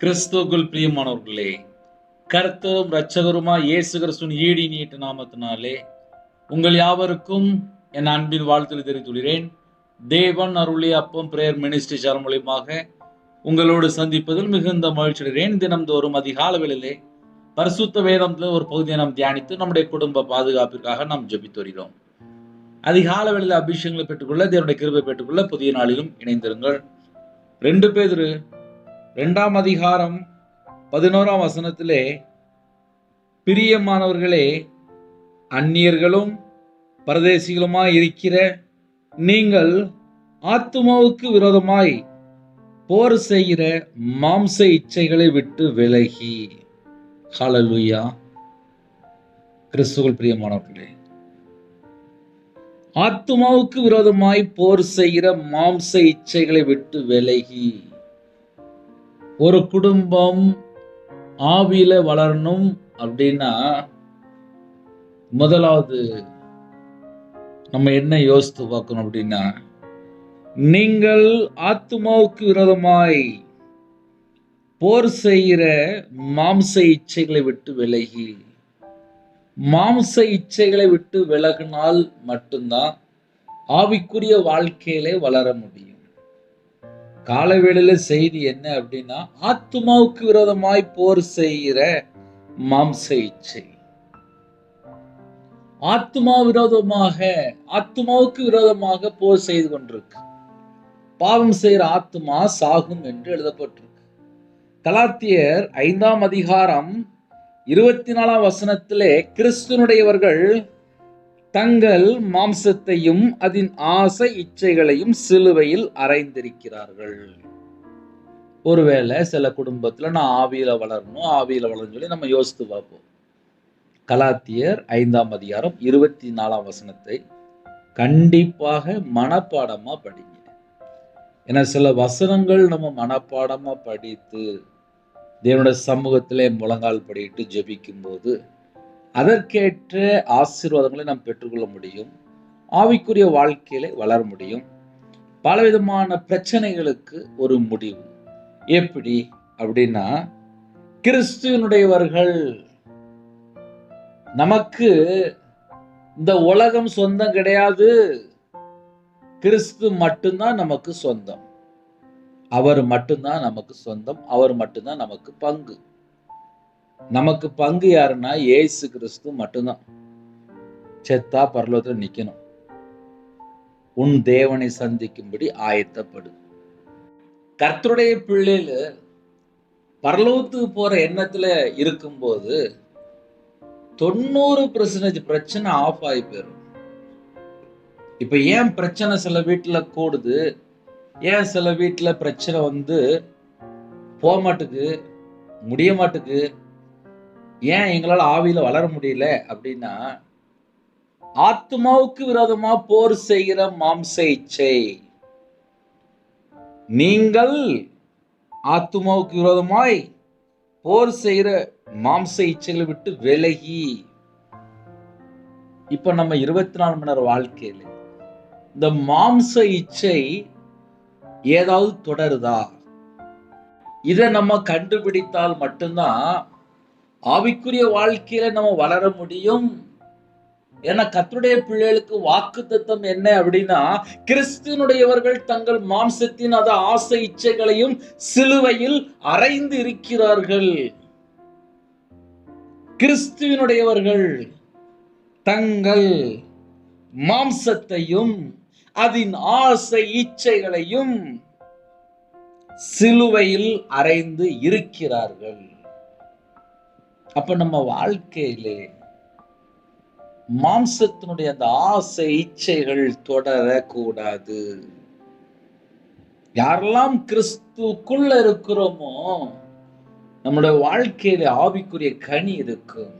கிறிஸ்துவுக்குள் பிரியமானவர்களே, கர்த்தரும் இரட்சகருமாய் இயேசு கிறிஸ்துவின் ஈடு நீட்ட நாமத்தினாலே உங்கள் யாவருக்கும் என் அன்பின் வாழ்த்துக்களை தெரிவித்துள்ளேன். தேவன் அருளிய அப்பம் பிரேயர் மினிஸ்ட்ரி சேனல் மூலியமாக உங்களோடு சந்திப்பதில் மிகுந்த மகிழ்ச்சி அடைகிறேன். தினம்தோறும் அதிகால வேளையிலே பரிசுத்த வேதத்தில் ஒரு பகுதியை நாம் தியானித்து நம்முடைய குடும்ப பாதுகாப்பிற்காக நாம் ஜெபித்து வருகிறோம். அதிகால வேளையில் அபிஷேகங்களை பெற்றுக்கொள்ள, தேவனுடைய கிருபை பெற்றுக்கொள்ள புதிய நாளிலும் இணைந்திருங்கள். 2 பேதுரு 2ஆம் அதிகாரம் 11ஆம் வசனத்திலே, பிரியமானவர்களே, அந்நியர்களும் பரதேசிகளுமாய் இருக்கிற நீங்கள் ஆத்துமாவுக்கு விரோதமாய் போர் செய்கிற மாம்ச இச்சைகளை விட்டு விலகி. ஹல்லேலூயா. கிறிஸ்துவுக்குள் பிரியமானவர்களே, ஆத்துமாவுக்கு விரோதமாய் போர் செய்கிற மாம்ச இச்சைகளை விட்டு விலகி. ஒரு குடும்பம் ஆவியில வளரணும் அப்படின்னா முதலாவது நம்ம என்ன யோசித்து பார்க்கணும் அப்படின்னா, நீங்கள் ஆத்துமாவுக்கு விரோதமாய் போர் செய்கிற மாம்ச இச்சைகளை விட்டு விலகி. மாம்ச இச்சைகளை விட்டு விலகினால் மட்டும்தான் ஆவிக்குரிய வாழ்க்கையிலே வளர முடியும். காலவேளையில செய்தி என்ன அப்படின்னா, ஆத்துமாவுக்கு விரோதமாய் போர் செய்கிற மாம்ச இச்சை. ஆத்துமாவுக்கு விரோதமாக போர் செய்து கொண்டிருக்கு. பாவம் செய்கிற ஆத்துமா சாகும் என்று எழுதப்பட்டிருக்கு. கலாத்தியர் 5ஆம் அதிகாரம் 24ஆம் வசனத்திலே, கிறிஸ்துனுடையவர்கள் தங்கள் மாம்சத்தையும் அதன் ஆசை இச்சைகளையும் சிலுவையில் அறைந்திருக்கிறார்கள். ஒருவேளை சில குடும்பத்துல நான் ஆவியில வளரணும்னு சொல்லி நம்ம யோசித்து பார்ப்போம். கலாத்தியர் 5ஆம் அதிகாரம் 24ஆம் வசனத்தை கண்டிப்பாக மனப்பாடமா படிங்க. ஏன்னா சில வசனங்கள் நம்ம மனப்பாடமா படித்து தேவனுடைய சமூகத்திலே முழங்கால் படிட்டு ஜெபிக்கும் போது அதற்கேற்ற ஆசீர்வாதங்களை நாம் பெற்றுக்கொள்ள முடியும். ஆவிக்குரிய வாழ்க்கையில வளர முடியும். பலவிதமான பிரச்சனைகளுக்கு ஒரு முடிவு. எப்படி அப்படின்னா, கிறிஸ்துவனுடையவர்கள், நமக்கு இந்த உலகம் சொந்தம் கிடையாது. கிறிஸ்து மட்டும்தான் நமக்கு சொந்தம். அவர் மட்டும்தான் நமக்கு சொந்தம். அவர் மட்டும்தான் நமக்கு பங்கு. நமக்கு பங்கு யாருன்னா இயேசு கிறிஸ்து மட்டும்தான். செத்தா பரலோகத்தில் நிக்கணும். உன் தேவனை சந்திக்கும்படி ஆயத்தப்படு. கர்த்தருடைய பிள்ளைகள் பரலோகத்துக்கு போற எண்ணத்துல இருக்கும்போது 90% பிரச்சனை ஆஃப் ஆகி போயிடும். இப்ப ஏன் பிரச்சனை சில வீட்டுல கூடுது, ஏன் சில வீட்டுல பிரச்சனை போக மாட்டுக்கு, முடிய மாட்டுக்கு, ஏன் எங்களால் ஆவியில வளர முடியல அப்படின்னா, ஆத்துமாவுக்கு விரோதமா போர் செய்கிற மாம்ச இச்சை. நீங்கள் ஆத்துமாவுக்கு விரோதமாய் போர் செய்கிற மாம்ச இச்சைகளை விட்டு விலகி. இப்ப நம்ம 24 மணி நேர வாழ்க்கையில இந்த மாம்ச இச்சை ஏதாவது தொடருதா? இதை நம்ம கண்டுபிடித்தால் மட்டும்தான் ஆவிக்குரிய வாழ்க்கையில நம்ம வளர முடியும். ஏன்னா கர்த்தருடைய பிள்ளைகளுக்கு வாக்குத்தத்தம் என்ன அப்படின்னா, கிறிஸ்துவனுடையவர்கள் தங்கள் மாம்சத்தின் ஆசை இச்சைகளையும் சிலுவையில் அறைந்து இருக்கிறார்கள். கிறிஸ்துவனுடையவர்கள் தங்கள் மாம்சத்தையும் அதன் ஆசை இச்சைகளையும் சிலுவையில் அறைந்து இருக்கிறார்கள். அப்ப நம்ம வாழ்க்கையிலே மாம்சத்தினுடைய அந்த ஆசை இச்சைகள் தொடரக்கூடாது. யாரெல்லாம் கிறிஸ்துக்குள்ள இருக்கிறோமோ நம்முடைய வாழ்க்கையில ஆவிக்குரிய கனி இருக்கும்.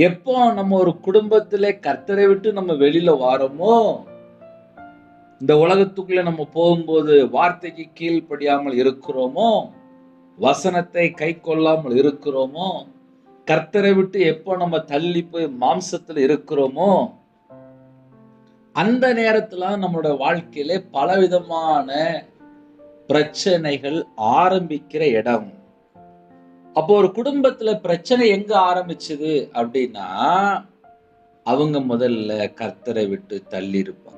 எப்போ நம்ம ஒரு குடும்பத்திலே கர்த்தரை விட்டு நம்ம வெளியில வாரோமோ, இந்த உலகத்துக்குள்ள நம்ம போகும்போது வார்த்தைக்கு கீழ்ப்படியாமல் இருக்கிறோமோ, வசனத்தை கை கொள்ளாமல் இருக்கிறோமோ, கர்த்தரை விட்டு எப்போ நம்ம தள்ளி போய் மாம்சத்துல இருக்கிறோமோ, அந்த நேரத்துல நம்மளோட வாழ்க்கையில பலவிதமான பிரச்சனைகள் ஆரம்பிக்கிற இடம். அப்போ ஒரு குடும்பத்துல பிரச்சனை எங்க ஆரம்பிச்சது அப்படின்னா, அவங்க முதல்ல கர்த்தரை விட்டு தள்ளி இருப்பாங்க.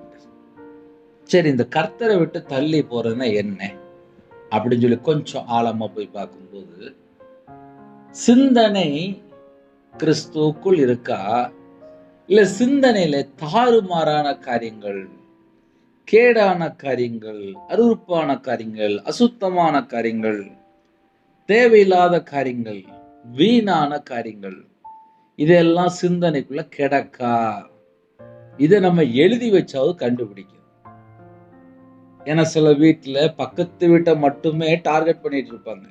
சரி, இந்த கர்த்தரை விட்டு தள்ளி போறதுன்னா என்ன அப்படின்னு சொல்லி கொஞ்சம் ஆழமா போய் பார்க்கும்போது, சிந்தனை கிறிஸ்துவுக்குள் இருக்கா, இல்ல சிந்தனையில தாறுமாறான காரியங்கள், கேடான காரியங்கள், அருவருப்பான காரியங்கள், அசுத்தமான காரியங்கள், தேவையில்லாத காரியங்கள், வீணான காரியங்கள், இதெல்லாம் சிந்தனைக்குள்ள கிடக்கா? இதை நம்ம எழுதி வச்சாவது கண்டுபிடிக்கும். ஏன்னா சில வீட்டுல பக்கத்து வீட்டை மட்டுமே டார்கெட் பண்ணிட்டு இருப்பாங்க.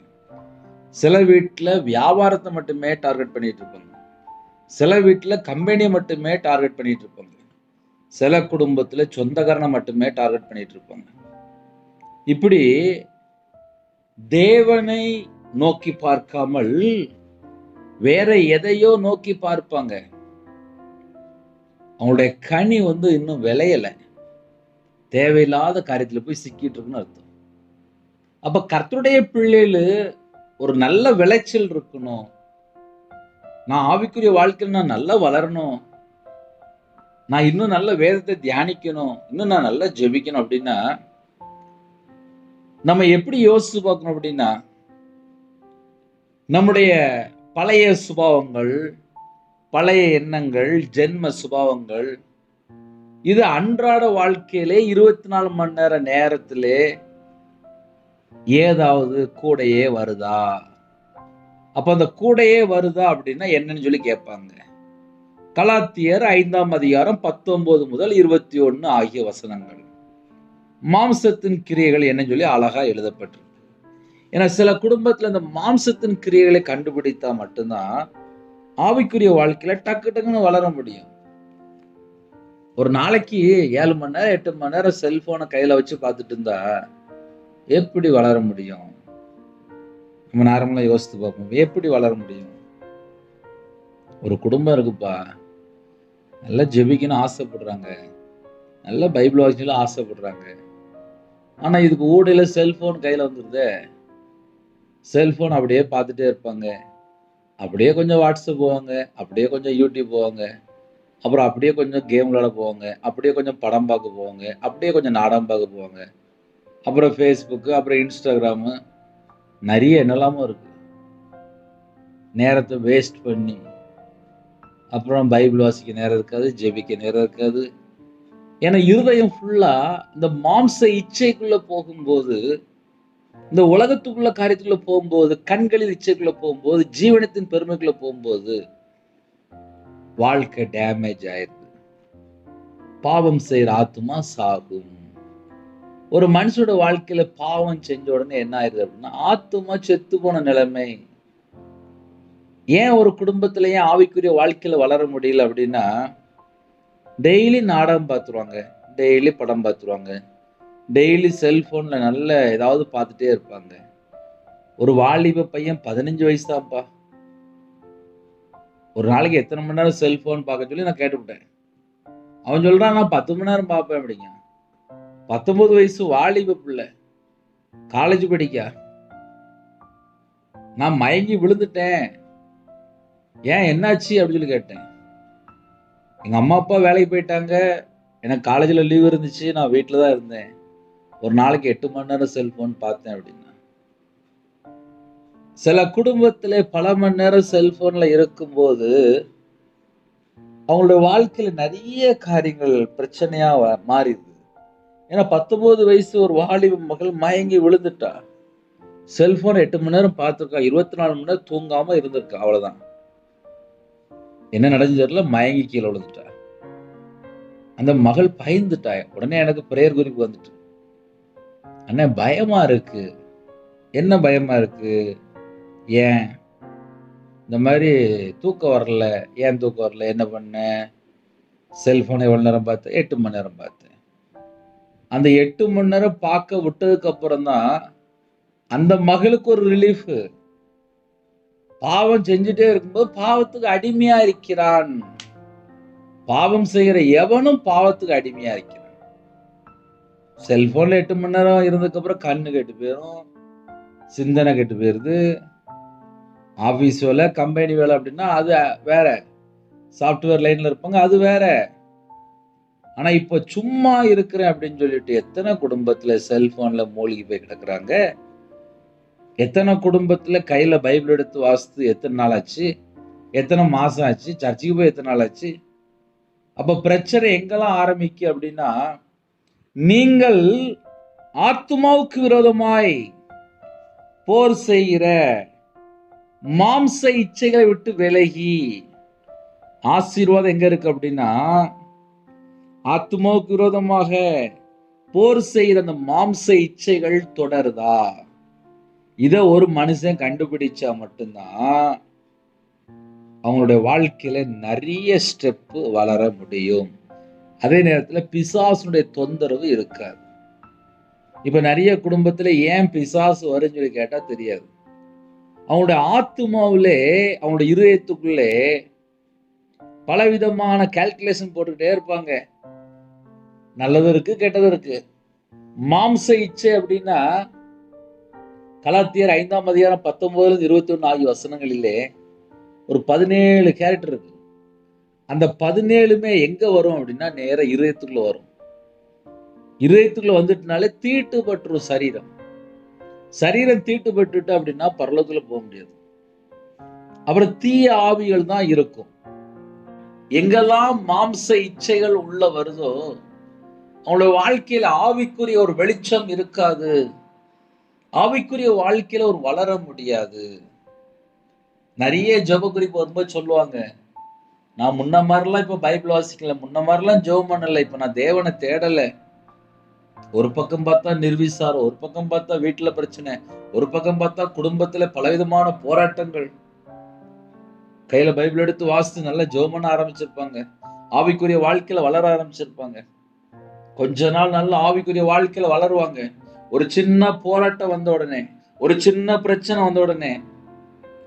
சில வீட்டுல வியாபாரத்தை மட்டுமே டார்கெட் பண்ணிட்டு இருப்பாங்க. சில வீட்டுல கம்பெனியை மட்டுமே டார்கெட் பண்ணிட்டு இருப்பாங்க. சில குடும்பத்துல சொந்தக்காரனை மட்டுமே டார்கெட் பண்ணிட்டு இருப்பாங்க. இப்படி தேவனை நோக்கி பார்க்காமல் வேற எதையோ நோக்கி பார்ப்பாங்க. அவங்களுடைய கனி இன்னும் விளையல, தேவையில்லாத காரியத்துல போய் சிக்கிட்டு இருக்குன்னு அர்த்தம். அப்ப கர்த்தருடைய பிள்ளைகளு ஒரு நல்ல விளைச்சல் இருக்கணும், நான் ஆவிக்குரிய வாழ்க்கையில் நான் நல்லா வளரணும், நான் இன்னும் நல்ல வேதத்தை தியானிக்கணும், இன்னும் நான் நல்லா ஜெபிக்கணும் அப்படின்னா நம்ம எப்படி யோசிச்சு பார்க்கணும் அப்படின்னா, நம்முடைய பழைய சுபாவங்கள், பழைய எண்ணங்கள், ஜென்ம சுபாவங்கள் இது அன்றாட வாழ்க்கையிலே 24 மணி நேர நேரத்திலே ஏதாவது கூடையே வருதா? அப்ப அந்த கூடையே வருதா அப்படின்னா என்னன்னு சொல்லி கேட்பாங்க. கலாத்தியர் 5ஆம் அதிகாரம் 19 முதல் 21 ஆகிய வசனங்கள். மாம்சத்தின் கிரியைகள் என்னன்னு சொல்லி அழகா எழுதப்பட்டிருக்கு. ஏன்னா சில குடும்பத்துல இந்த மாம்சத்தின் கிரியைகளை கண்டுபிடித்தா மட்டும்தான் ஆவிக்குரிய வாழ்க்கையில டக்கு டக்குன்னு வளர முடியும். ஒரு நாளைக்கு 7 மணி நேரம் 8 மணி நேரம் செல்போனை கையில வச்சு பார்த்துட்டு இருந்தா எப்படி வளர முடியும்? நம்ம நார்மலா யோசித்து பார்ப்போம், எப்படி வளர முடியும்? ஒரு குடும்பம் இருக்குப்பா, நல்லா ஜெபிக்கணும் ஆசைப்படுறாங்க, நல்லா பைபிள் வாசிக்கணும் ஆசைப்படுறாங்க, ஆனா இதுக்கு ஊடையில செல்போன் கையில வந்துருதே. செல்போன் அப்படியே பார்த்துட்டே இருப்பாங்க, அப்படியே கொஞ்சம் வாட்ஸ்அப் போவாங்க, அப்படியே கொஞ்சம் யூடியூப் போவாங்க, அப்புறம் அப்படியே கொஞ்சம் கேம் விளையாட போவாங்க, அப்படியே கொஞ்சம் படம் பார்க்க போவாங்க, அப்படியே கொஞ்சம் நாடகம் பார்க்க போவாங்க, அப்புறம் ஃபேஸ்புக்கு, அப்புறம் இன்ஸ்டாகிராமு, நிறைய என்னெல்லாமோ இருக்கு. நேரத்தை வேஸ்ட் பண்ணி அப்புறம் பைபிள் வாசிக்க நேரம் இருக்காது, ஜெபிக்க நேரம் இருக்காது. ஏன்னா இருதயம் ஃபுல்லா இந்த மாம்ச இச்சைக்குள்ள போகும்போது, இந்த உலகத்துக்குள்ள காரியத்துக்குள்ள போகும்போது, கண்களின் இச்சைக்குள்ள போகும்போது, ஜீவனத்தின் பெருமைக்குள்ள போகும்போது வாழ்க்கை டேமேஜ் ஆயிருது. பாவம் செய்யற ஆத்துமா சாகும். ஒரு மனுஷனோட வாழ்க்கையில பாவம் செஞ்ச உடனே என்ன ஆயிருது அப்படின்னா ஆத்துமா செத்து போன நிலைமை. ஏன் ஒரு குடும்பத்துல ஏன் ஆவிக்குரிய வாழ்க்கையில வளர முடியல அப்படின்னா, டெய்லி நாடகம் பார்த்துருவாங்க, டெய்லி படம் பார்த்துருவாங்க, டெய்லி செல்போன்ல நல்ல ஏதாவது பார்த்துட்டே இருப்பாங்க. ஒரு வாலிப பையன் 15 வயசு தான்ப்பா, ஒரு நாளைக்கு எத்தனை மணி நேரம் செல்போன் பார்க்க சொல்லி நான் கேட்டுவிட்டேன். அவன் சொல்றான் நான் 10 மணி நேரம் பார்ப்பேன் அப்படிங்க. 19 வயசு வாலிப பிள்ளை, காலேஜ் படிக்க. நான் மயங்கி விழுந்துட்டேன், ஏன் என்னாச்சு அப்படின்னு சொல்லி கேட்டேன். எங்க அம்மா அப்பா வேலைக்கு போயிட்டாங்க, எனக்கு காலேஜ்ல லீவ் இருந்துச்சு, நான் வீட்டில் தான் இருந்தேன், ஒரு நாளைக்கு 8 மணி நேரம் செல்போன் பார்த்தேன் அப்படின்னா. சில குடும்பத்துல பல மணி நேரம் செல்போன்ல இருக்கும்போது அவங்களுடைய வாழ்க்கையில நிறைய காரியங்கள் பிரச்சனையா மாறிடுது. ஏன்னா 19 வயசு ஒரு வாலிப மகள் மயங்கி விழுந்துட்டா, செல்போன் 8 மணி நேரம் பார்த்துருக்கா, 24 மணி நேரம் தூங்காம இருந்திருக்கா, அவ்வளவுதான். என்ன நடந்துச்சு தெரியல, மயங்கி கீழே விழுந்துட்டா. அந்த மகள் பயந்துட்டா. உடனே எனக்கு பிரேயர் குறிப்பு வந்துட்டு, அண்ணே பயமா இருக்கு. என்ன பயமா இருக்கு? ஏன் இந்த மாதிரி தூக்கம் வரல? ஏன் தூக்கம் வரல? என்ன பண்ண? செல்போன் எவ்வளவு நேரம் பார்த்தேன்? 8 மணி நேரம் பார்த்தேன். அந்த 8 மணி நேரம் பார்க்க விட்டதுக்கு அப்புறம் தான் அந்த மகளுக்கு ஒரு ரிலீஃப். பாவம் செஞ்சுட்டே இருக்கும்போது பாவத்துக்கு அடிமையா இருக்கிறான். பாவம் செய்கிற எவனும் பாவத்துக்கு அடிமையா இருக்கிறான். செல்போன்ல 8 மணி நேரம் இருந்ததுக்கு அப்புறம் கண்ணு கெட்டு போயிடும், சிந்தனை கெட்டு போயிருது. ஆபீஸ் வேலை, கம்பெனி வேலை அப்படின்னா அது வேற. சாஃப்ட்வேர் லைன்ல இருப்பாங்க, அது வேற. ஆனா இப்ப சும்மா இருக்கிறேன் அப்படின்னு சொல்லிட்டு எத்தனை குடும்பத்துல செல்போன்ல மூழ்கி போய் கிடக்குறாங்க. எத்தனை குடும்பத்துல கையில பைபிள் எடுத்து வாசித்து எத்தனை நாள் ஆச்சு, எத்தனை மாசம் ஆச்சு, சர்ச்சுக்கு போய் எத்தனை நாள் ஆச்சு. அப்ப பிரச்சனை எங்கெல்லாம் ஆரம்பிக்கு அப்படின்னா, நீங்கள் ஆத்துமாவுக்கு விரோதமாய் போர் செய்கிற மாம்ச இச்சைகளை விட்டு விலகி, ஆசீர்வாதம் எங்க இருக்கு அப்படின்னா, ஆத்துமாவுக்கு விரோதமாக போர் செய்கிற அந்த மாம்ச இச்சைகள் தொடருதா? இத ஒரு மனுஷன் கண்டுபிடிச்சா மட்டும்தான் அவங்களுடைய வாழ்க்கையில நிறைய ஸ்டெப் வளர முடியும். அதே நேரத்துல பிசாசுடைய தொந்தரவு இருக்காது. இப்ப நிறைய குடும்பத்துல ஏன் பிசாசு வரும்னு சொல்லி கேட்டா தெரியாது. அவங்களுடைய ஆத்துமாவிலே, அவங்களுடைய இருதயத்துக்குள்ளே பலவிதமான கால்குலேஷன் போட்டுக்கிட்டே இருப்பாங்க. நல்லதும் இருக்கு, கெட்டதும் இருக்கு. மாம்ச இச்சை அப்படின்னா கலாத்தியர் 5ஆம் அதிகாரம் 19-21 ஆகிய வசனங்களிலே ஒரு 17 கேரக்டர் இருக்கு. அந்த 17மே எங்க வரும் அப்படின்னா நேர இருதயத்துக்குள்ள வரும். இருதயத்துக்குள்ள வந்துட்டனாலே தீட்டுப்பட்டுரும் சரீரம். சரீரம் தீட்டுப்பட்டுட்டு அப்படின்னா பரலோகத்துல போக முடியாது. அப்புறம் தீய ஆவிகள் தான் இருக்கும். எங்கெல்லாம் மாம்ச இச்சைகள் உள்ள வருதோ அவங்களோட வாழ்க்கையில ஆவிக்குரிய ஒரு வெளிச்சம் இருக்காது. ஆவிக்குரிய வாழ்க்கையில ஒரு வளர முடியாது. நிறைய ஜெப குறிப்பு வரும்போது சொல்லுவாங்க, நான் முன்ன மாதிரிலாம் இப்ப பைபிள் வாசிக்கல, முன்ன மாதிரிலாம் ஜெபம் பண்ணல, இப்ப நான் தேவனை தேடல. ஒரு பக்கம் பார்த்தா நிர்விசாரம், ஒரு பக்கம் பார்த்தா வீட்டுல பிரச்சனை, ஒரு பக்கம் பார்த்தா குடும்பத்துல பலவிதமான போராட்டங்கள். கையில பைபிள் எடுத்து வாசித்து நல்லா ஜெபம் பண்ண ஆரம்பிச்சிருப்பாங்க. ஆவிக்குரிய வாழ்க்கையில வளர ஆரம்பிச்சிருப்பாங்க. கொஞ்ச நாள் நல்ல ஆவிக்குரிய வாழ்க்கையில வளருவாங்க. ஒரு சின்ன போராட்டம் வந்த உடனே, ஒரு சின்ன பிரச்சனை வந்த உடனே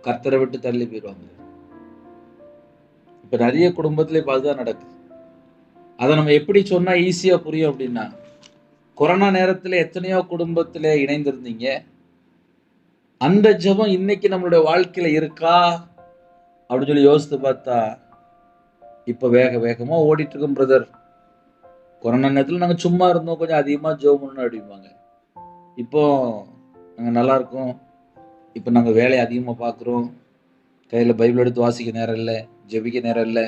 கர்த்தரை விட்டு தள்ளி போயிடுவாங்க. இப்ப நிறைய குடும்பத்துல இப்ப அதுதான் நடக்குது. அதை நம்ம எப்படி சொன்னா ஈஸியா புரியும் அப்படின்னா, கொரோனா நேரத்துல எத்தனையோ குடும்பத்துல இணைந்திருந்தீங்க. அந்த ஜெபம் இன்னைக்கு நம்மளுடைய வாழ்க்கையில இருக்கா அப்படின்னு சொல்லி யோசித்து பார்த்தா, இப்ப வேக வேகமா ஓடிட்டு இருக்கோம் பிரதர். கொரோனா நேரத்துல நாங்க சும்மா இருந்தோம், கொஞ்சம் அதிகமா ஜெபம் பண்ணணும் அப்படிம்பாங்க. இப்போ நாங்க நல்லா இருக்கோம், இப்ப நாங்க வேலையை அதிகமா பார்க்குறோம், கையில பைபிள் எடுத்து வாசிக்க நேரம் இல்லை, ஜெபிக்க நேரம் இல்லை,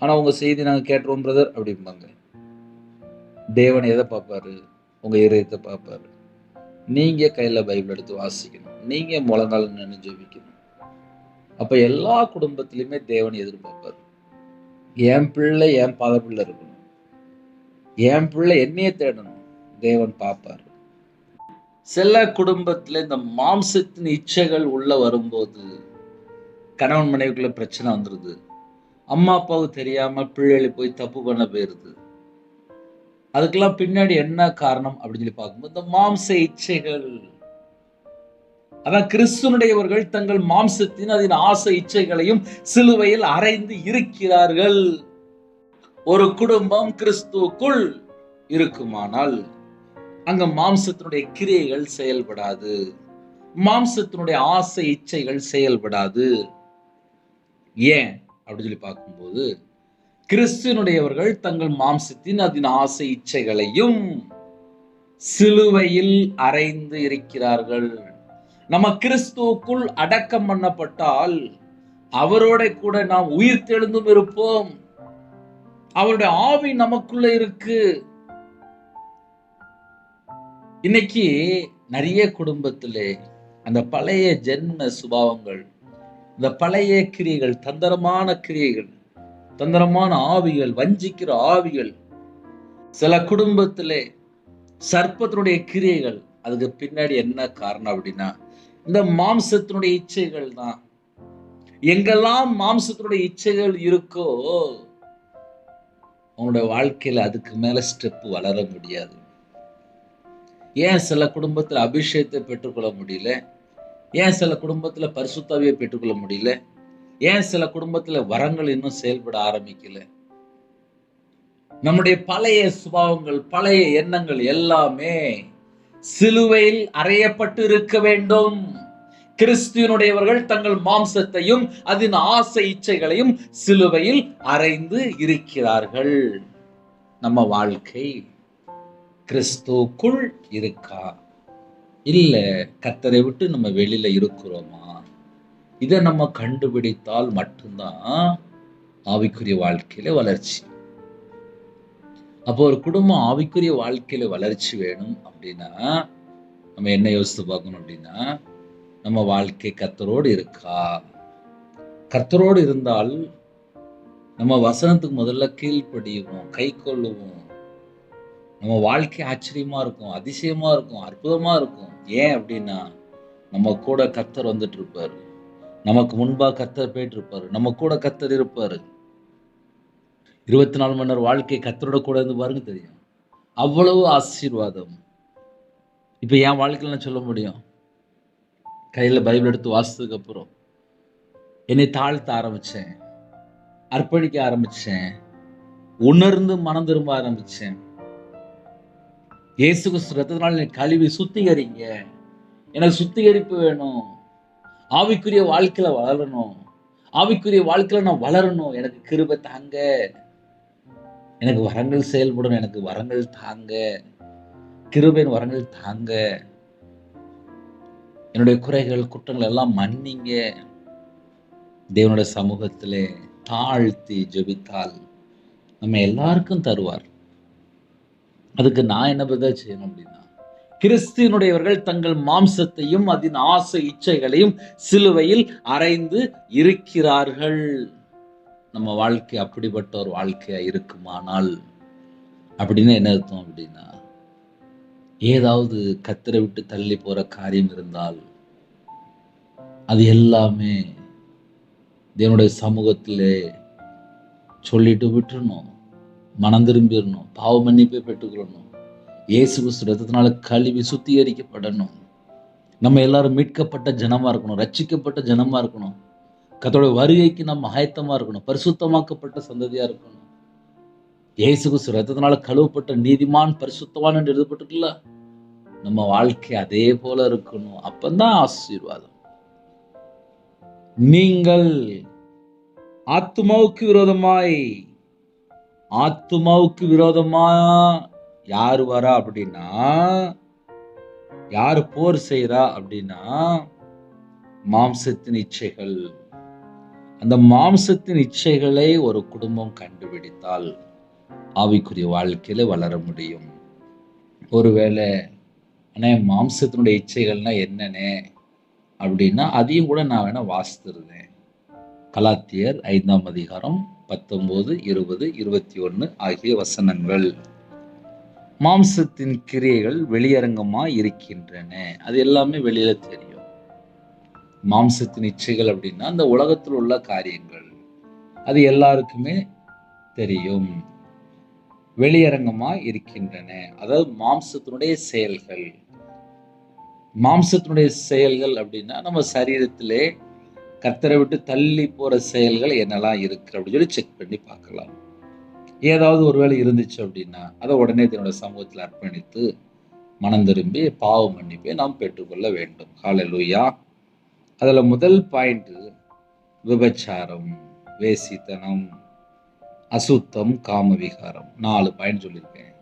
ஆனா உங்க செய்தி நாங்க கேட்டுருவோம் பிரதர் அப்படிம்பாங்க. தேவன் எதை பார்ப்பாரு? உங்க இதயத்தை பார்ப்பாரு. நீங்க கையில பைபிள் எடுத்து வாசிக்கணும், நீங்க முழங்கால நின்று ஜெபிக்கணும். அப்ப எல்லா குடும்பத்திலுமே தேவன் எதிர்பார்ப்பாரு. என் பிள்ளை என் பாதப்பிள்ளை இருக்கணும், என் பிள்ளை என்னையே தேடணும், தேவன் பார்ப்பாரு. சில குடும்பத்துல இந்த மாம்சத்தின் இச்சைகள் உள்ள வரும்போது கணவன் மனைவிக்குள்ள பிரச்சனை வந்துருது. அம்மா அப்பாவுக்கு தெரியாம பிள்ளைகளை போய் தப்பு பண்ண போயிருது. அதுக்கெல்லாம் பின்னாடி என்ன காரணம் அப்படின்னு சொல்லி பார்க்கும்போது இந்த மாம்ச இச்சைகள். அதான் கிறிஸ்துவனுடையவர்கள் தங்கள் மாம்சத்தின் அதன் ஆசை இச்சைகளையும் சிலுவையில் அறைந்து இருக்கிறார்கள். ஒரு குடும்பம் கிறிஸ்துவுக்குள் இருக்குமானால் அங்க மாம்சத்தினுடைய கிரியைகள் செயல்படாது, மாம்சத்தினுடைய ஆசை இச்சைகள் செயல்படாது. ஏன் அப்படின்னு சொல்லி பார்க்கும்போது, கிறிஸ்துவனுடையவர்கள் தங்கள் மாம்சத்தின் அதன் ஆசை இச்சைகளையும் சிலுவையில் அறைந்து இருக்கிறார்கள். நம்ம கிறிஸ்துவுக்குள் அடக்கம் பண்ணப்பட்டால் அவரோட கூட நாம் உயிர் தெழுந்தும் இருப்போம். அவருடைய ஆவி நமக்குள்ள இருக்கு. இன்னைக்கு நிறைய குடும்பத்திலே அந்த பழைய ஜென்ம சுபாவங்கள், இந்த பழைய கிரியைகள், தந்திரமான கிரியைகள், தந்திரமான ஆவிகள், வஞ்சிக்கிற ஆவிகள், சில குடும்பத்திலே சர்ப்பத்தினுடைய கிரியைகள். அதுக்கு பின்னாடி என்ன காரணம் அப்படின்னா இந்த மாம்சத்தினுடைய இச்சைகள் தான். எங்கெல்லாம் மாம்சத்தினுடைய இச்சைகள் இருக்கோ அவனுடைய வாழ்க்கையில அதுக்கு மேல ஸ்டெப் வளர முடியாது. ஏன் சில குடும்பத்துல அபிஷேகத்தை பெற்றுக்கொள்ள முடியல? ஏன் சில குடும்பத்துல பரிசுத்தாவியை பெற்றுக்கொள்ள முடியல? ஏன் சில குடும்பத்துல வரங்கள் இன்னும் செயல்பட ஆரம்பிக்கல? நம்முடைய பழைய சுபாவங்கள், பழைய எண்ணங்கள் எல்லாமே சிலுவையில் அறையப்பட்டு இருக்க வேண்டும். கிறிஸ்துவனுடையவர்கள் தங்கள் மாம்சத்தையும் அதன் ஆசை இச்சைகளையும் சிலுவையில் அறைந்து இருக்கிறார்கள். நம்ம வாழ்க்கை கிறிஸ்துவுக்குள் இருக்கா, இல்ல கர்த்தரை விட்டு நம்ம வெளியில இருக்கிறோமா? இதை நம்ம கண்டுபிடித்தால் மட்டும்தான் ஆவிக்குரிய வாழ்க்கையில வளர்ச்சி. அப்போ ஒரு குடும்பம் ஆவிக்குரிய வாழ்க்கையில வளர்ச்சி வேணும் அப்படின்னா நம்ம என்ன யோசித்து பார்க்கணும் அப்படின்னா, நம்ம வாழ்க்கை கர்த்தரோடு இருக்கா? கர்த்தரோடு இருந்தால் நம்ம வசனத்துக்கு முதல்ல கீழ்ப்படிவோம், கை கொள்ளுவோம். நம்ம வாழ்க்கை ஆச்சரியமா இருக்கும், அதிசயமா இருக்கும், அற்புதமா இருக்கும். ஏன் அப்படின்னா நம்ம கூட கர்த்தர் வந்துட்டு இருப்பாரு, நமக்கு முன்பா கர்த்தர் போயிட்டு இருப்பாரு, நம்ம கூட கர்த்தர் இருப்பாரு. 24 மணி நேரம் வாழ்க்கை கர்த்தரோட கூட இருந்து பாருங்க, தெரியும் அவ்வளவு ஆசீர்வாதம். இப்ப என் வாழ்க்கையில நான் சொல்ல முடியும், கையில பைபிள் எடுத்து வாசித்ததுக்கு அப்புறம் என்னை தாழ்த்த ஆரம்பிச்சேன், அர்ப்பணிக்க ஆரம்பிச்சேன், உணர்ந்து மனம் திரும்ப ஆரம்பிச்சேன். இயேசு கிறிஸ்து ரத்தத்தினால் என்னை கழுவி சுத்திகரிங்க, எனக்கு சுத்திகரிப்பு வேணும், ஆவிக்குரிய வாழ்க்கையில வளரணும், ஆவிக்குரிய வாழ்க்கையில நான் வளரணும், எனக்கு கிருபை தாங்க, எனக்கு வரங்கள் செயல்படணும், எனக்கு வரங்கள் தாங்க, கிருபையின் வரங்கள் தாங்க, என்னுடைய குறைகள் குற்றங்கள் எல்லாம் மன்னிங்க. தேவனுடைய சமூகத்திலே தாழ்த்தி ஜெபித்தால் நம்ம எல்லாருக்கும் தருவார். அதுக்கு நான் என்ன பதில் செய்யணும் அப்படின்னா, கிறிஸ்துவனுடையவர்கள் தங்கள் மாம்சத்தையும் அதன் ஆசை இச்சைகளையும் சிலுவையில் அறைந்து இருக்கிறார்கள். நம்ம வாழ்க்கை அப்படிப்பட்ட ஒரு வாழ்க்கையா இருக்குமானால் அப்படின்னு என்ன அர்த்தம் அப்படின்னா, ஏதாவது கர்த்தரை விட்டு தள்ளி போற காரியம் இருந்தால் அது எல்லாமே தேவனுடைய சமூகத்திலே சொல்லிட்டு விட்டுறணும், மனம் திரும்பிடணும், பாவ மன்னிப்பை பெற்றுக்கொள்ளணும், இயேசு கிறிஸ்து ரத்தத்தினால கழுவி சுத்திகரிக்கப்படணும். நம்ம எல்லாரும் மீட்கப்பட்ட ஜனமா இருக்கணும், ரட்சிக்கப்பட்ட ஜனமா இருக்கணும், கர்த்தருடைய வருகைக்கு நம்ம ஆயத்தமா இருக்கணும், பரிசுத்தமாக்கப்பட்ட சந்ததியா இருக்கணும். இயேசு கிறிஸ்து ரத்தத்தினால கழுவப்பட்ட நீதிமான் பரிசுத்தவான் என்று எழுதப்பட்டிருக்குல்ல, நம்ம வாழ்க்கை அதே போல இருக்கணும். அப்பந்தான் ஆசீர்வாதம். நீங்கள் ஆத்துமாவுக்கு விரோதமா யார் வரா அப்படின்னா, யார் போர் செய்யறா அப்படின்னா மாம்சத்தின் இச்சைகள். அந்த மாம்சத்தின் இச்சைகளை ஒரு குடும்பம் கண்டுபிடித்தால் ஆவிக்குரிய வாழ்க்கையில வளர முடியும். ஒருவேளை அண்ணே மாம்சத்தினுடைய இச்சைகள்னா என்னன்னே அப்படின்னா அதையும் கூட நான் வேணா வாசித்திருந்தேன். கலாத்தியர் 5ஆம் அதிகாரம் 19, 20, 21 ஆகிய வசனங்கள். மாம்சத்தின் கிரியைகள் வெளியரங்கமா இருக்கின்றன. அது எல்லாமே வெளியில தெரியும். மாம்சத்தின் இச்சைகள் அப்படின்னா அந்த உலகத்தில் உள்ள காரியங்கள், அது எல்லாருக்குமே தெரியும், வெளியரங்கமா இருக்கின்றன. அதாவது மாம்சத்தினுடைய செயல்கள். மாம்சத்தினுடைய செயல்கள் அப்படின்னா நம்ம சரீரத்திலே கர்த்தரை விட்டு தள்ளி போற செயல்கள் என்னெல்லாம் இருக்கு அப்படின்னு சொல்லி செக் பண்ணி பார்க்கலாம். ஏதாவது ஒருவேளை இருந்துச்சு அப்படின்னா அதை உடனே தன்னோட சமூகத்தில் அர்ப்பணித்து மனம் திரும்பி பாவ மன்னிப்பை நாம் பெற்றுக்கொள்ள வேண்டும். ஹல்லேலூயா. அதுல முதல் பாயிண்ட் விபச்சாரம், வேசித்தனம், அசுத்தம், காமவிகாரம். 4 பாயிண்ட் சொல்லியிருக்கேன்.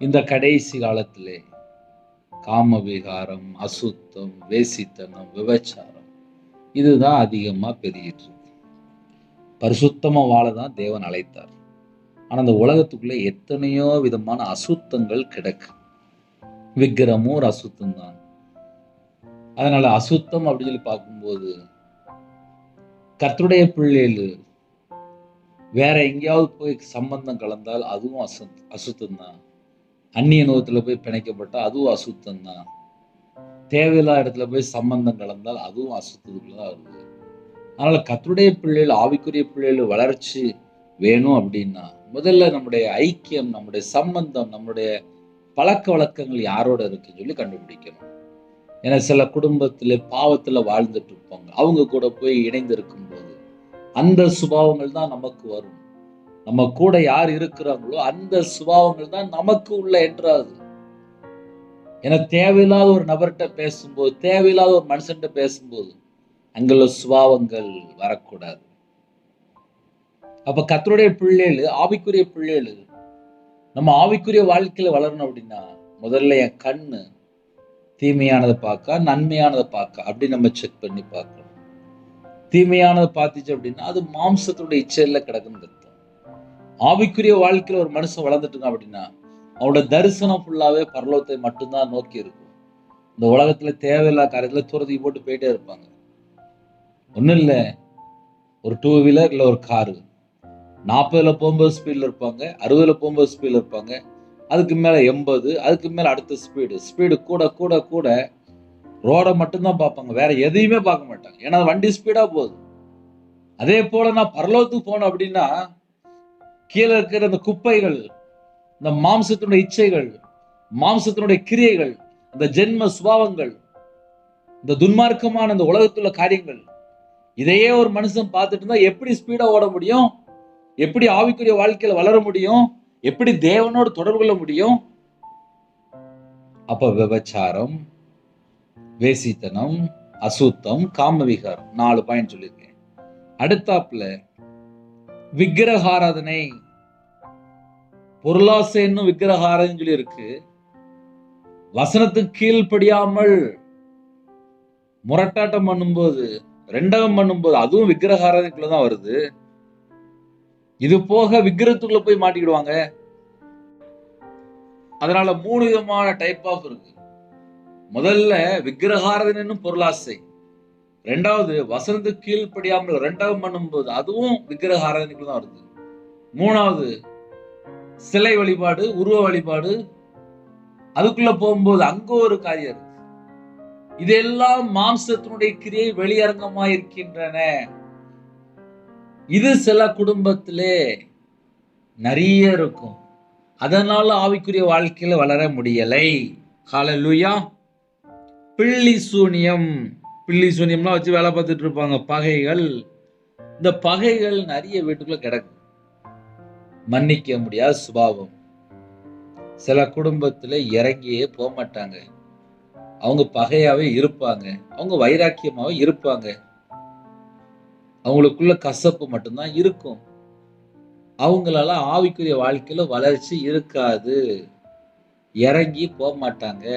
இந்த கடைசி காலத்திலே காமவிகாரம், அசுத்தம், வேசித்தனம், விபச்சாரம் இதுதான் அதிகமா பெருகிட்டு இருக்கு. பரிசுத்தமா வாழதான் தேவன் அழைத்தார். ஆனா அந்த உலகத்துக்குள்ள எத்தனையோ விதமான அசுத்தங்கள் கிடக்கு. விக்கிரமும் ஒரு அசுத்தம் தான். அதனால அசுத்தம் அப்படின்னு சொல்லி பார்க்கும்போது கர்த்தருடைய பிள்ளைகள் வேற எங்கேயாவது போய் சம்பந்தம் கலந்தால் அதுவும் அசுத்தம் தான். அந்நிய நோகத்துல போய் பிணைக்கப்பட்டா அதுவும் அசுத்தம் தான். தேவையில்லாத இடத்துல போய் சம்பந்தம் கலந்தால் அதுவும் அசுத்தத்துக்குள்ளதான் வருது. அதனால கர்த்தருடைய பிள்ளைகள், ஆவிக்குரிய பிள்ளைகள் வளர்ச்சி வேணும் அப்படின்னா முதல்ல நம்முடைய ஐக்கியம், நம்முடைய சம்பந்தம், நம்முடைய பழக்க வழக்கங்கள் யாரோட இருக்குன்னு சொல்லி கண்டுபிடிக்கணும். ஏன்னா சில குடும்பத்துல பாவத்துல வாழ்ந்துட்டு இருப்பாங்க, அவங்க கூட போய் இணைந்து இருக்கும் போது அந்த சுபாவங்கள் தான் நமக்கு வரும். நம்ம கூட யார் இருக்கிறாங்களோ அந்த சுபாவங்கள் தான் நமக்கு உள்ள என்றாது. ஏன்னா தேவையில்லாத ஒரு நபர்கிட்ட பேசும்போது, தேவையில்லாத ஒரு மனுஷன்கிட்ட பேசும்போது அங்குள்ள சுபாவங்கள் வரக்கூடாது. அப்ப கர்த்தருடைய பிள்ளைகள், ஆவிக்குரிய பிள்ளைகள், நம்ம ஆவிக்குரிய வாழ்க்கையில வளரணும் அப்படின்னா முதல்ல என் கண்ணு தீமையானதை பார்க்க, நன்மையானதை பார்க்க அப்படி நம்ம செக் பண்ணி பார்க்கணும். தீமையானதை பார்த்துச்சு அப்படின்னா அது மாம்சத்துடைய இச்சையில கிடக்குன்னு அர்த்தம். ஆவிக்குரிய வாழ்க்கையில ஒரு மனுஷன் வளர்ந்துட்டு இருக்கான் அப்படின்னா அவனோட தரிசனம் ஃபுல்லாவே பரலோகத்தை மட்டும்தான் நோக்கி இருக்கும். இந்த உலகத்துல தேவையில்லாத காரியத்துல துரத்தி போட்டு போயிட்டே இருப்பாங்க. ஒண்ணும் இல்ல, ஒரு 2 வீலர் இல்ல ஒரு காரு 40ல போகும்போது ஸ்பீட்ல இருப்பாங்க, 60ல போகும்போது ஸ்பீட்ல இருப்பாங்க, அதுக்கு மேல 80, அதுக்கு மேல அடுத்த ஸ்பீடு கூட கூட கூட ரோட மட்டும்தான் பார்ப்பாங்க, வேற எதையுமே பார்க்க மாட்டாங்க. ஏன்னா வண்டி ஸ்பீடா போகுது. அதே போல நான் பரலோகத்துக்கு போனோம் அப்படின்னா கீழே இருக்கிற அந்த குப்பைகள், இந்த மாம்சத்தினுடைய இச்சைகள், மாம்சத்தினுடைய கிரியைகள், இந்த ஜென்ம சுபாவங்கள், இந்த துன்மார்க்கமான இந்த உலகத்துள்ள காரியங்கள், இதையே ஒரு மனுஷன் பார்த்துட்டு இருந்தா எப்படி ஸ்பீடா ஓட முடியும்? எப்படி ஆவிக்குரிய வாழ்க்கையில வளர முடியும்? எப்படி தேவனோடு தொடர்பு கொள்ள முடியும்? அப்ப விபச்சாரம், வேசித்தனம், அசுத்தம், காமவிகாரம் 4 பாயிண்ட் சொல்லியிருக்கேன். அடுத்தாப்புல விக்கிரகாராதனை, பொருளாசைன்னு விக்கிரகாராதனை சொல்லி இருக்கு. வசனத்துக்கு கீழ்ப்படியாமல் முரட்டாட்டம் பண்ணும்போது, ரெண்டகம் பண்ணும்போது அதுவும் விக்கிரகாராதனைக்குள்ளதான் வருது. இது போக விக்கிரத்துக்குள்ள போய் மாட்டிக்கிடுவாங்க. அதனால 3 விதமான டைப் ஆஃப் இருக்கு. முதல்ல விக்கிரகாராதனை பொருளாசை, ரெண்டாவது வசனத்துக்கு கீழ்ப்படியாமல் ரெண்டகம் பண்ணும்போது அதுவும் விக்கிரகாராதனைக்குள்ளதான் வருது. மூணாவது சிலை வழிபாடு, உருவ வழிபாடு, அதுக்குள்ள போகும்போது அங்க ஒரு காரியம் இருக்கு. இதெல்லாம் மாம்சத்தினுடைய கிரியை வெளியரங்கமா இருக்கின்றன. இது சில குடும்பத்திலே நிறைய இருக்கும். அதனால ஆவிக்குரிய வாழ்க்கையில வளர முடியலை. ஹல்லேலூயா. பில்லி சூனியம்லாம் வச்சு வேலை பார்த்துட்டு இருப்பாங்க. பகைகள், இந்த பகைகள் நிறைய வீட்டுக்குள்ள கிடக்கு. மன்னிக்க முடியாத சுபாவம். சில குடும்பத்துல இறங்கியே போக மாட்டாங்க. அவங்க பகையாவே இருப்பாங்க, அவங்க வைராக்கியமாவே இருப்பாங்க, அவங்களுக்குள்ள கசப்பு மட்டும்தான் இருக்கும். அவங்களால ஆவிக்குரிய வாழ்க்கையில வளர்ச்சி இருக்காது, இறங்கி போக மாட்டாங்க.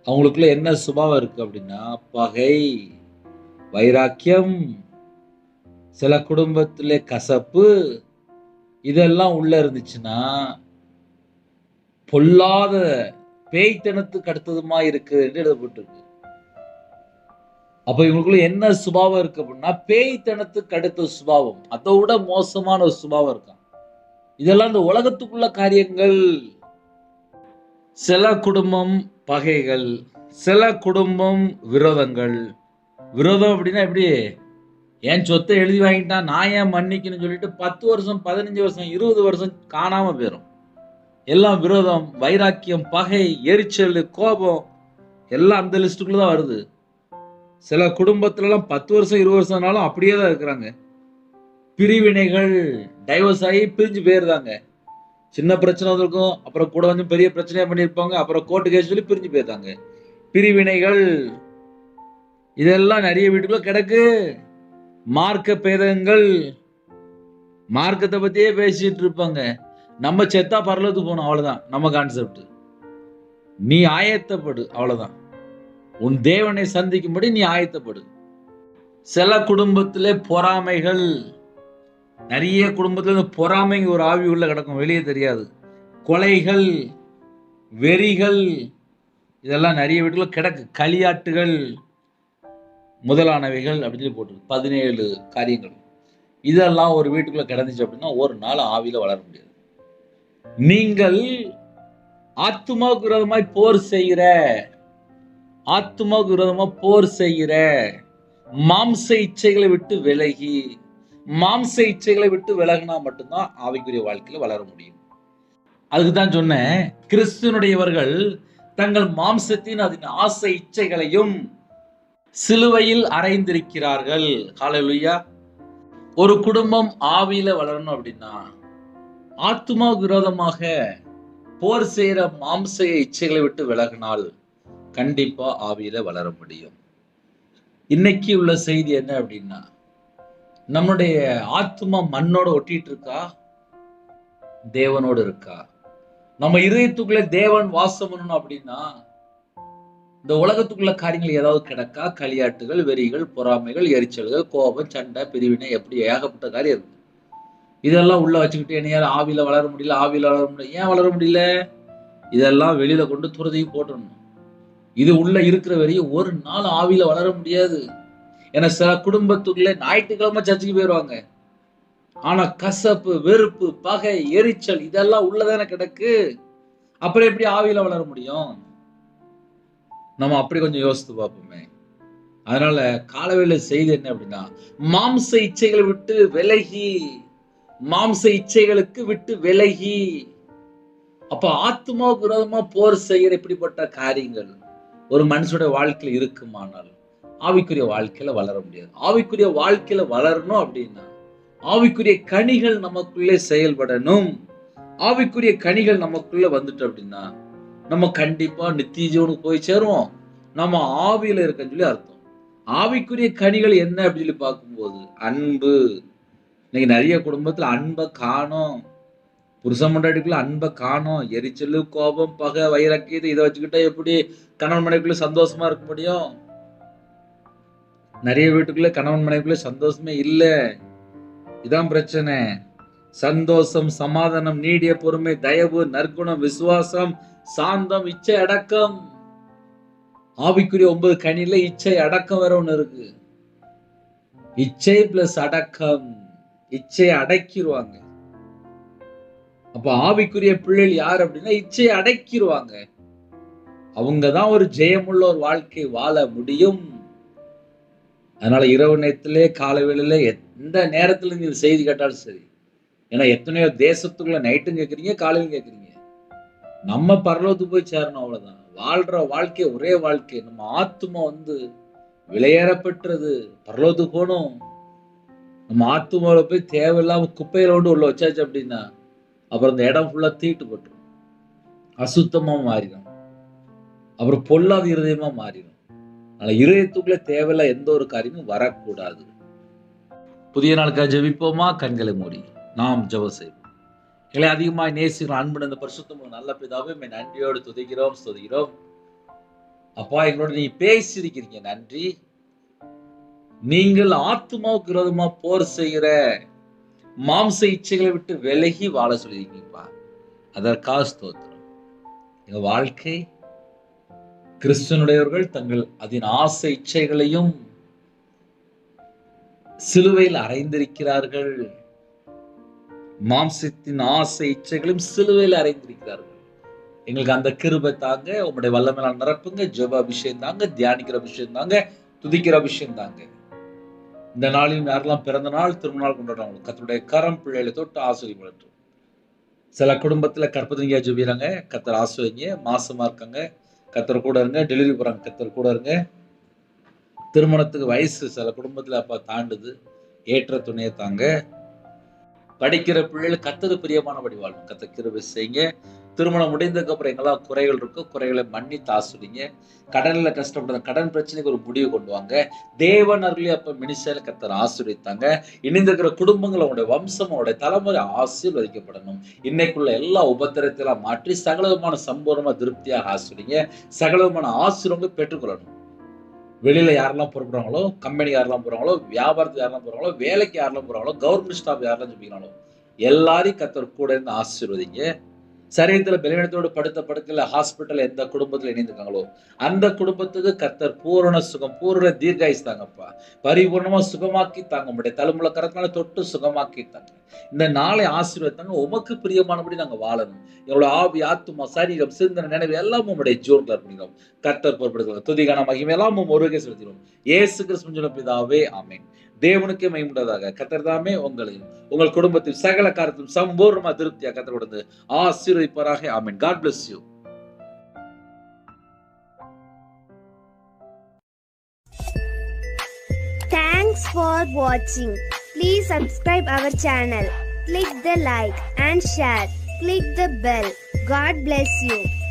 அவங்களுக்குள்ள என்ன சுபாவம் இருக்கு அப்படின்னா பகை, வைராக்கியம், சில குடும்பத்திலே கசப்பு, இதெல்லாம் உள்ள இருந்துச்சுன்னா பொல்லாத பேய்த்தனத்துக்கு அடுத்ததுமா இருக்கு என்று எழுதப்பட்டிருக்கு. அப்ப இவங்களுக்குள்ள என்ன சுபாவம் இருக்கு அப்படின்னா பேய்த்தனத்துக்கு அடுத்த சுபாவம், அதை விட மோசமான ஒரு சுபாவம் இருக்கான். இதெல்லாம் இந்த உலகத்துக்குள்ள காரியங்கள். சில குடும்பம் பகைகள், சில குடும்பம் விரோதங்கள். விரோதம் அப்படின்னா எப்படி? என் சொத்தை எழுதி வாங்கிட்டான், நான் ஏன் மன்னிக்கணும்னு சொல்லிட்டு 10 வருஷம் 15 வருஷம் 20 வருஷம் காணாம போயிடும். எல்லாம் விரோதம், வைராக்கியம், பகை, எரிச்சல், கோபம் எல்லாம் அந்த லிஸ்டுக்குள்ளதான் வருது. சில குடும்பத்துல எல்லாம் 10 வருஷம் 20 வருஷம்னாலும் அப்படியே தான் இருக்கிறாங்க. பிரிவினைகள், டைவர்ஸ் ஆகி பிரிஞ்சு போயிருந்தாங்க. சின்ன பிரச்சனை இருக்கும், அப்புறம் கூட வந்து பெரிய பிரச்சனையா பண்ணியிருப்பாங்க, அப்புறம் கோர்ட்டு கேஸ் சொல்லி பிரிஞ்சு போயிருந்தாங்க. பிரிவினைகள் இதெல்லாம் நிறைய வீட்டுக்குள்ள கிடக்கு. மார்க்க பேதங்கள், மார்க்கத்தை பத்தியே பேசிட்டு இருப்பாங்க. நம்ம செத்தா பரலோகத்துக்கு போகணும், அவ்வளவுதான் நம்ம கான்செப்ட். நீ ஆயத்தப்படு, அவ்வளவுதான். உன் தேவனை சந்திக்கும்படி நீ ஆயத்தப்படு. சில குடும்பத்திலே பொறாமைகள், நிறைய குடும்பத்துல இந்த பொறாமைங்க ஒரு ஆவி உள்ள கிடக்கும், வெளியே தெரியாது. கொலைகள், வெறிகள், இதெல்லாம் நிறைய வீட்டுக்குள்ள கிடக்கு. களியாட்டுகள் முதலானவைகள் அப்படின்னு போட்டு 17 காரியங்கள். இதெல்லாம் ஒரு வீட்டுக்குள்ள கிடந்துச்சு அப்படின்னா ஒரு நாள் ஆவியில வளர முடியாது. நீங்கள் ஆத்துமாவுக்கு விரோதமாய் போர் செய்கிற, ஆத்துமாவுக்கு விரோதமா போர் செய்கிற, மாம்ச இச்சைகளை விட்டு விலகி, மாம்ச இச்சைகளை விட்டு விலகினா மட்டும்தான் ஆவிக்குரிய வாழ்க்கையில வளர முடியும். அதுக்குதான் சொன்னேன், கிறிஸ்துவனுடையவர்கள் தங்கள் மாம்சத்தின் அதன் ஆசை இச்சைகளையும் சிலுவையில் அறைந்திருக்கிறார்கள். ஹல்லேலூயா. ஒரு குடும்பம் ஆவியில வளரணும் அப்படின்னா ஆத்துமா விரோதமாக போர் செய்யற மாம்ச இச்சைகளை விட்டு விலகினால் கண்டிப்பா ஆவியில வளர முடியும். இன்னைக்கு உள்ள செய்தி என்ன அப்படின்னா, நம்முடைய ஆத்துமா மண்ணோட ஒட்டிட்டு இருக்கா, தேவனோடு இருக்கா? நம்ம இதயத்துக்குள்ள தேவன் வாசம் பண்ணணும் அப்படின்னா, இந்த உலகத்துக்குள்ள காரியங்கள் ஏதாவது கிடக்கா? களியாட்டுகள், வெறிகள், பொறாமைகள், எரிச்சல்கள், கோபம், சண்டை, பிரிவினை, எப்படி ஏகப்பட்ட காரியம் இருக்கு. இதெல்லாம் உள்ள வச்சுக்கிட்டு என்னையால ஆவியில வளர முடியல, ஆவியில வளர முடியல. ஏன் வளர முடியல? இதெல்லாம் வெளியில கொண்டு துரதி போட்டுடணும். இது உள்ள இருக்கிற வரையும் ஒரு நாள் ஆவியில வளர முடியாது. ஏன்னா சில குடும்பத்துக்குள்ள ஞாயிற்றுக்கிழமை சர்ச்சுக்கு போயிடுவாங்க. ஆனா கசப்பு, வெறுப்பு, பகை, எரிச்சல் இதெல்லாம் உள்ளதானே கிடக்கு. அப்புறம் எப்படி ஆவியில வளர முடியும்? நம்ம அப்படி கொஞ்சம் யோசித்து பார்ப்போமே. அதனால காலவேளை செய்தி என்ன அப்படின்னா, மாம்ச இச்சைகளை விட்டு விலகி, மாம்ச இச்சைகளுக்கு விட்டு விலகி, அப்ப ஆத்துமாவுக்கு விரோதமா போர் செய்யற இப்படிப்பட்ட காரியங்கள் ஒரு மனுஷனுடைய வாழ்க்கையில இருக்குமானால் ஆவிக்குரிய வாழ்க்கையில வளர முடியாது. ஆவிக்குரிய வாழ்க்கையில வளரணும் அப்படின்னா ஆவிக்குரிய கனிகள் நமக்குள்ளே செயல்படணும். ஆவிக்குரிய கனிகள் நமக்குள்ள வந்துட்டு அப்படின்னா நம்ம கண்டிப்பா நித்திய ஜீவனுக்கு போய் சேருவோம். நம்ம ஆவியில இருக்கன்னு சொல்லி அர்த்தம். ஆவிக்குரிய கனிகள் என்ன அப்படின்னு சொல்லி பார்க்கும்போது அன்பு. இன்னைக்கு நிறைய குடும்பத்துல அன்பை காணோம். புருஷன் பொண்டாட்டிக்குள்ள அன்பை காணோம். எரிச்சல், கோபம், பகை, வைராக்கியத்தை இதை வச்சுக்கிட்டா எப்படி கணவன் மனைவிக்குள்ள சந்தோஷமா இருக்க முடியும்? நிறைய வீட்டுக்குள்ள கணவன் மனைவிக்குள்ள சந்தோஷமே இல்ல. இதான் பிரச்சனை. சந்தோஷம், சமாதானம், நீடிய பொறுமை, தயவு, நற்குணம், விசுவாசம், சாந்தம், இச்சை அடக்கம். ஆவிக்குரிய 9 கனில இச்சை அடக்கம் வேற ஒண்ணு இருக்கு. இச்சை பிளஸ் அடக்கம். இச்சையை அடக்கிடுவாங்க. அப்ப ஆவிக்குரிய பிள்ளைகள் யார் அப்படின்னா இச்சையை அடக்கிடுவாங்க. அவங்கதான் ஒரு ஜெயமுள்ள ஒரு வாழ்க்கை வாழ முடியும். அதனால இரவு நேரத்திலே காலை வேளையில எந்த நேரத்துல நீங்க செய்தி கேட்டாலும் சரி. ஏன்னா எத்தனையோ தேசத்துக்குள்ள நைட்டும் கேட்கறீங்க, காலையிலும் கேட்கறீங்க. நம்ம பரலோகத்துக்கு போய் சேரணும், அவ்வளவுதான். வாழ்ற வாழ்க்கை ஒரே வாழ்க்கை. நம்ம ஆத்துமா விலையேறப்பெற்றது. பரலோகத்துக்கு போகணும். நம்ம ஆத்துமாவில போய் தேவையில்லாம குப்பையில கொண்டு உள்ள வச்சாச்சு அப்படின்னா அப்புறம் இந்த இடம் ஃபுல்லா தீட்டு போட்டுரும், அசுத்தமா மாறிடும், அப்புறம் பொல்லாத இருதயமா மாறிடும். ஆனா இருதயத்துக்குள்ள தேவையில்ல எந்த ஒரு காரியமும் வரக்கூடாது. புதிய நாளுக்காக ஜெபிப்போமா? கண்களை மூடி நாம் ஜெபம் செய்வோம். எங்களை அதிகமாய் நேசிக்கிற அன்பு இந்த பரிசுத்தமுள்ள நல்ல பிதாவே, நன்றியோடு துதிக்கிறோம், ஸ்துதிக்கிறோம். அப்பா, எங்களோட நீ பேசியிருக்கிறீங்க, நன்றி. நீங்கள் ஆத்துமாவுக்கு விரோதமா போர் செய்கிற மாம்ச இச்சைகளை விட்டு விலகி வாழ சொல்லியிருக்கீங்கப்பா. அதற்காக ஸ்தோத்திரம். எங்க வாழ்க்கை கிறிஸ்தனுடையவர்கள் தங்கள் அதன் ஆசை இச்சைகளையும் சிலுவையில் அறைந்திருக்கிறார்கள். மாம்சத்தின் ஆசை இச்சைகளையும் சிலுவையில் அறைந்திருக்கிறார்கள். எங்களுக்கு அந்த கிருபை தாங்க. உங்களுடைய வல்லமையால் நிரப்புங்க. ஜெப அபிஷேகம் தாங்க, தியானிக்கிற அபிஷேகம் தாங்க, துதிக்கிற அபிஷேகம் தாங்க. இந்த நாளில் யாரெல்லாம் பிறந்த நாள், திருமண நாள் கொண்டாடுறாங்க, கர்த்தருடைய கரம் பிள்ளைகளை தொட்டு ஆசீர்வதிக்கட்டும். சில குடும்பத்துல கற்பதிங்க ஜெபிக்கிறாங்க, கர்த்தர் ஆசீர்வதிங்க. மாசமா இருக்காங்க, கர்த்தர் கூட இருங்க. டெலிவரி போறாங்க, கர்த்தர் கூட இருங்க. திருமணத்துக்கு வயசு சில குடும்பத்துல அப்ப தாண்டுது, ஏற்ற துணையை தாங்க. படிக்கிற பிள்ளைகள் கர்த்தருக்கு பிரியமானபடி வாழணும், கர்த்தர் கிருபை செய்யுங்க. திருமணம் முடிந்ததுக்கு அப்புறம் எங்கெல்லாம் குறைகள் இருக்கோ குறைகளை மன்னித்து ஆசிரிங்க. கடன்ல கஷ்டப்படுற கடன் பிரச்சனைக்கு ஒரு முடிவு கொண்டு வாங்க. தேவன் அருளி அப்ப மினிஸ்டர் கர்த்தர் ஆசீர்வதித்தாங்க. இணைந்திருக்கிற குடும்பங்கள் அவங்களுடைய வம்சம், அவருடைய தலைமுறை ஆசீர்வதிக்கப்படணும். இன்னைக்குள்ள எல்லா உபத்திரத்தையெல்லாம் மாற்றி சகலவிதமான சம்பூர்ணமா திருப்தியாக ஆசிரிங்க. சகலவிதமான ஆசீர்வாதங்களை பெற்றுக்கொள்ளணும். வெளியில யாரெல்லாம் புறப்படுறாங்களோ, கம்பெனி யாரெல்லாம் போறாங்களோ, வியாபாரத்துக்கு யாரெல்லாம் போறாங்களோ, வேலைக்கு யாரெல்லாம் போறாங்களோ, கவர்மெண்ட் ஸ்டாஃப் யாரெல்லாம் ஜெபிக்கிறாங்களோ எல்லாரையும் கர்த்தர் கூட இருந்து ஆசீர்வதிங்க. சரீரத்துல பலவீனத்தோடு படுத்த படுக்கல ஹாஸ்பிட்டல் எந்த குடும்பத்துல இணைந்திருக்காங்களோ அந்த குடும்பத்துக்கு கர்த்தர் பூரண சுகம், பூரண தீர்காயுஸ் தாங்கப்பா. பரிபூர்ணமா சுகமாக்கி தாங்க. உங்களுடைய தலைமுறை கரத்தினால தொட்டு சுகமாக்கி தாங்க. இந்த நாளை ஆசீர்வதித்தாங்க. உமக்கு பிரியமானபடி நாங்க வாழணும். எங்களோட ஆவி, ஆத்துமா, சரீரம், சிந்தனை, நினைவு எல்லாம் உங்களுடைய ஜோன்ல பண்ணிக்கிறோம். கர்த்தர் பொறுப்படுத்துகிறோம். துதிகான மகிமை எல்லாம் ஒருகே செலுத்தினோம். இயேசு கிறிஸ்து பிதாவே, ஆமென். தேவனுக்கே மகிமையுண்டாதாக. கர்த்தர் தாமே உங்களையும் உங்கள் குடும்பத்தில் சகல காரியத்திலும் சம்பூர்ணமா திருப்தியா கர்த்தர் கொடுத்து ஆசீர்வதிப்பாராக. ஆமென். God bless you. Thanks for watching. Please subscribe our channel. Click the like and share. Click the bell. God bless you.